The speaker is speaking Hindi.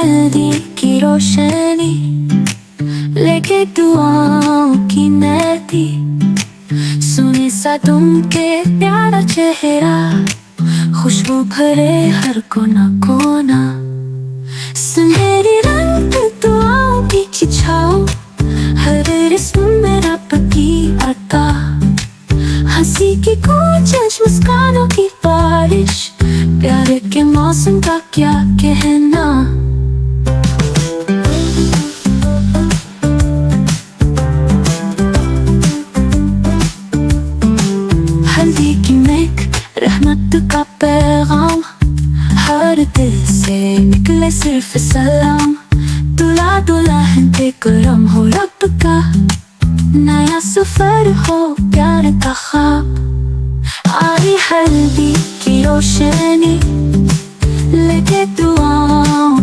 हल्दी की रोशनी लेके दुआओं की मेहंदी, सुने सा तुमके प्यारा चेहरा, खुशबू भरे हर कोना कोना। सुनहरी रंग दुआओं की छाओ, हर रिस्म में रब की अता, हंसी की गूंज मुस्कानों की बारिश, प्यार के मौसम का क्या कहना। हल्दी की महक रहमत का पैगाम, हर दिल से निकले सिर्फ सलाम। दुल्हा दुल्हन पे करम हो रब का, नया सफर हो प्यार का ख्वाब। आई हल्दी की रोशनी लेके दुआओं